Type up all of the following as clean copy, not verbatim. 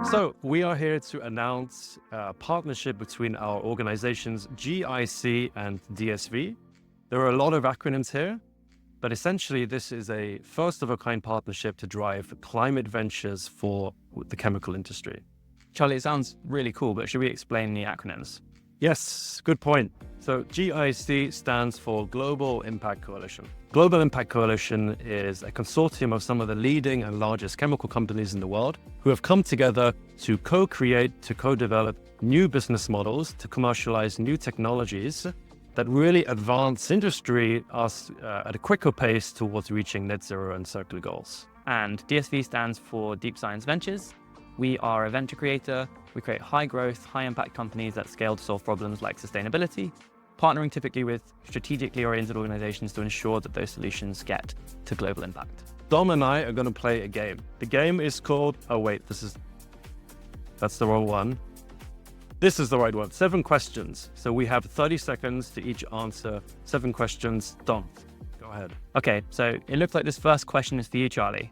So we are here to announce a partnership between our organizations GIC and DSV. There are a lot of acronyms here, but essentially this is a first-of-a-kind partnership to drive climate ventures for the chemical industry. Charlie, it sounds really cool, but should we explain the acronyms? Yes, good point. So GIC stands for Global Impact Coalition. Global Impact Coalition is a consortium of some of the leading and largest chemical companies in the world who have come together to co-create, to co-develop new business models, to commercialize new technologies that really advance industry at a quicker pace towards reaching net zero and circular goals. And DSV stands for Deep Science Ventures. We are a venture creator. We create high growth, high impact companies that scale to solve problems like sustainability, partnering typically with strategically oriented organizations to ensure that those solutions get to global impact. Dom and I are going to play a game. The game is called, that's the wrong one. This is the right one, 7 questions. So we have 30 seconds to each answer 7 questions. Dom, go ahead. Okay, so it looks like this first question is for you, Charlie.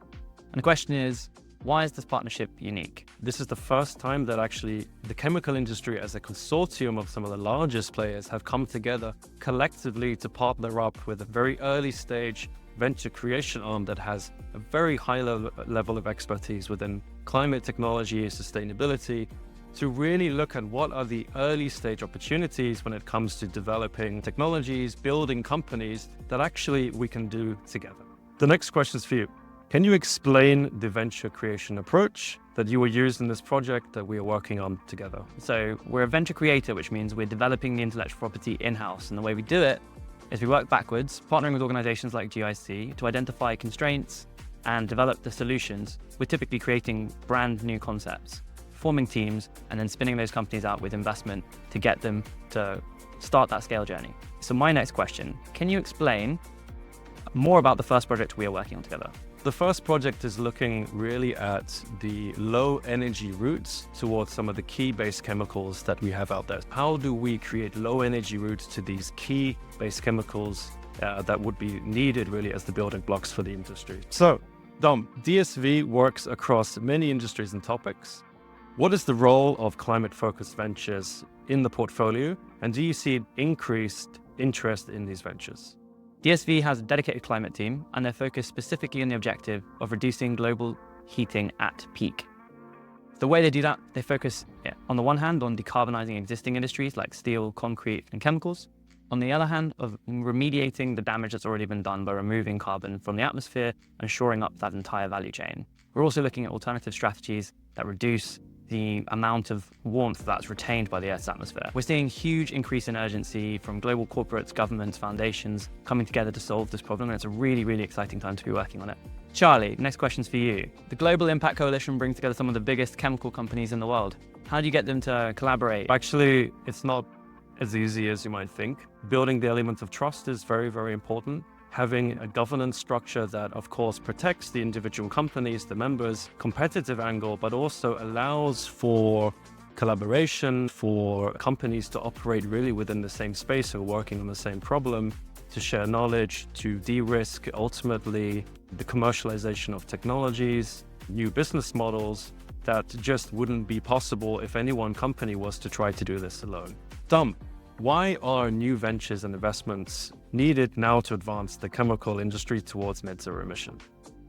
And the question is, why is this partnership unique? This is the first time that actually the chemical industry as a consortium of some of the largest players have come together collectively to partner up with a very early stage venture creation arm that has a very high level of expertise within climate technology and sustainability to really look at what are the early stage opportunities when it comes to developing technologies, building companies that actually we can do together. The next question is for you. Can you explain the venture creation approach that you will use in this project that we are working on together? So we're a venture creator, which means we're developing the intellectual property in-house. And the way we do it is we work backwards, partnering with organizations like GIC to identify constraints and develop the solutions. We're typically creating brand new concepts, forming teams, and then spinning those companies out with investment to get them to start that scale journey. So my next question, can you explain more about the first project we are working on together? The first project is looking really at the low energy routes towards some of the key base chemicals that we have out there. How do we create low energy routes to these key base chemicals that would be needed really as the building blocks for the industry? So, Dom, DSV works across many industries and topics. What is the role of climate-focused ventures in the portfolio? And do you see increased interest in these ventures? DSV has a dedicated climate team, and they're focused specifically on the objective of reducing global heating at peak. The way they do that, they focus on the one hand on decarbonizing existing industries like steel, concrete, and chemicals. On the other hand, of remediating the damage that's already been done by removing carbon from the atmosphere and shoring up that entire value chain. We're also looking at alternative strategies that reduce the amount of warmth that's retained by the Earth's atmosphere. We're seeing huge increase in urgency from global corporates, governments, foundations coming together to solve this problem, and it's a really, really exciting time to be working on it. Charlie, next question's for you. The Global Impact Coalition brings together some of the biggest chemical companies in the world. How do you get them to collaborate? Actually, it's not as easy as you might think. Building the element of trust is very, very important. Having a governance structure that, of course, protects the individual companies, the members' competitive angle, but also allows for collaboration, for companies to operate really within the same space or working on the same problem, to share knowledge, to de-risk ultimately the commercialization of technologies, new business models that just wouldn't be possible if any one company was to try to do this alone. Dom, why are new ventures and investments needed now to advance the chemical industry towards net zero emission?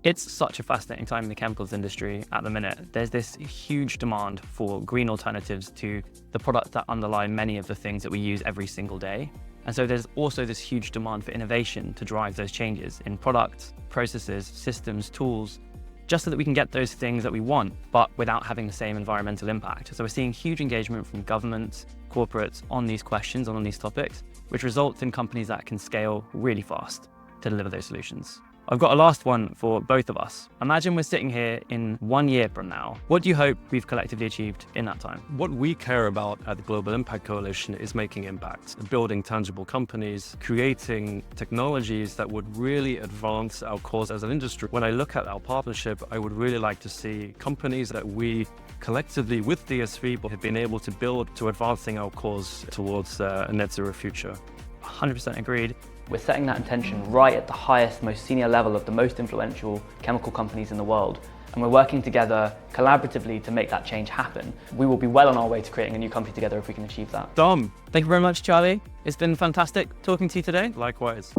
It's such a fascinating time in the chemicals industry at the minute. There's this huge demand for green alternatives to the products that underlie many of the things that we use every single day. And so there's also this huge demand for innovation to drive those changes in products, processes, systems, tools, just so that we can get those things that we want, but without having the same environmental impact. So we're seeing huge engagement from governments, corporates on these questions, on these topics, which results in companies that can scale really fast to deliver those solutions. I've got a last one for both of us. Imagine we're sitting here in 1 year from now. What do you hope we've collectively achieved in that time? What we care about at the Global Impact Coalition is making impact, building tangible companies, creating technologies that would really advance our cause as an industry. When I look at our partnership, I would really like to see companies that we collectively with DSV have been able to build to advancing our cause towards a net zero future. 100% agreed. We're setting that intention right at the highest, most senior level of the most influential chemical companies in the world. And we're working together collaboratively to make that change happen. We will be well on our way to creating a new company together if we can achieve that. Dom. Thank you very much, Charlie. It's been fantastic talking to you today. Likewise.